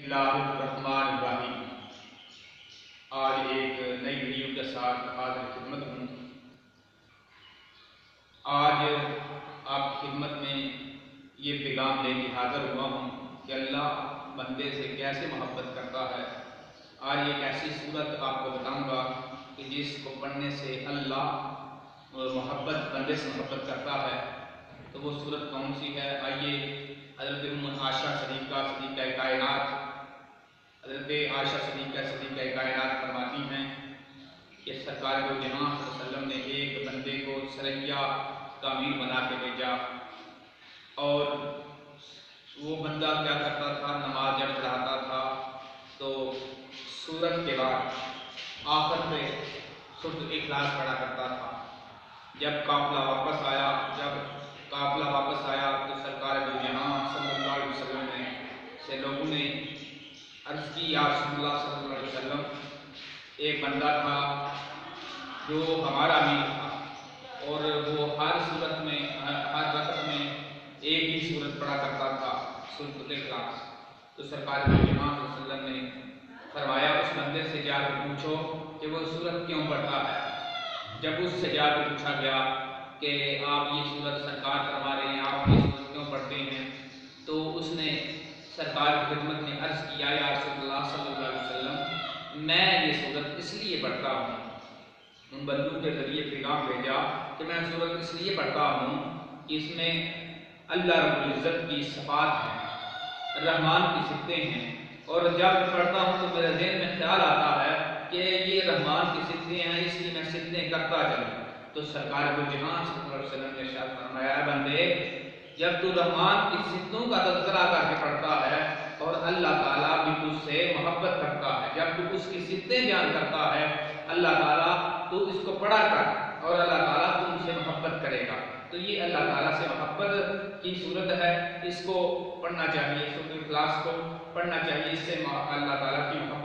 اللہ الرحمن الرحیم۔ آج ایک نئی ویڈیو کے ساتھ حاضر خدمت ہوں۔ آج آپ کی خدمت میں یہ پیغام لے کے حاضر ہوا ہوں کہ اللہ بندے سے کیسے محبت کرتا ہے۔ آج ایک ایسی صورت آپ کو بتاؤں گا کہ جس کو پڑھنے سے اللہ بندے سے محبت کرتا ہے۔ تو وہ صورت کون سی ہے؟ آئیے حضرت عائشہ صدیقہ کائنات حضرت عائشہ صدیقہ کائنات فرماتی ہیں کہ سرکار دو جہاں صلی اللہ علیہ وسلم نے ایک بندے کو سریا کا امیر بنا کے بھیجا، اور وہ بندہ کیا کرتا تھا؟ نماز جب پڑھاتا تھا تو سورت کے بعد آخر پہ سورۃ اخلاص پڑھا کرتا تھا۔ جب قافلہ واپس آیا تو سرکار دو جہاں صلی اللہ علیہ وسلم سے لوگوں نے عرض کی، یا رسول اللہ صلی اللہ علیہ وسلم، ایک بندہ تھا جو ہمارا امیر تھا، اور وہ ہر صورت میں ہر وقت میں ایک ہی صورت پڑھا کرتا تھا، سورۃ اخلاص۔ تو سرکار دو جہاں صلی اللہ علیہ وسلم نے فرمایا اس بندے سے جا کر پوچھو کہ وہ صورت کیوں پڑھتا ہے۔ جب اس سے جا کر پوچھا گیا کہ آپ یہ صورت سرکار فرما رہے ہیں، آپ یہ صورت کیوں پڑھتے ہیں، تو اس نے سرکار کی خدمت میں عرض کیا، یا رسول اللہ صلی اللہ علیہ وسلم، میں یہ صورت اس لیے پڑھتا ہوں۔ ان بندوں کے ذریعے پیغام بھیجا کہ میں صورت اس لیے پڑھتا ہوں کہ اس میں اللہ رب العزت کی صفات ہیں، رحمان کی صفتیں ہیں، اور جب پڑھتا ہوں تو میرے ذہن میں خیال آتا ہے کہ یہ رحمان کی صفتیں ہیں، اس لیے میں صفتیں کرتا چلوں۔ تو سرکار دو جہاں صلی اللہ علیہ وسلم نے ارشاد فرمایا، اے بندے، جب تو رحمان کی صفتوں کا تذکرہ کر کے پڑھتا ہے اور اللہ تعالیٰ بھی تجھ سے محبت کرتا ہے، جب تو اس کی صفتیں بیان کرتا ہے اللہ تعالیٰ، تو اس کو پڑھا کر اور اللہ تعالیٰ تم سے محبت کرے گا۔ تو یہ اللہ تعالیٰ سے محبت کی صورت ہے، اس کو پڑھنا چاہیے، سورۃ اخلاص کو پڑھنا چاہیے، اس سے اللہ تعالیٰ کی محبت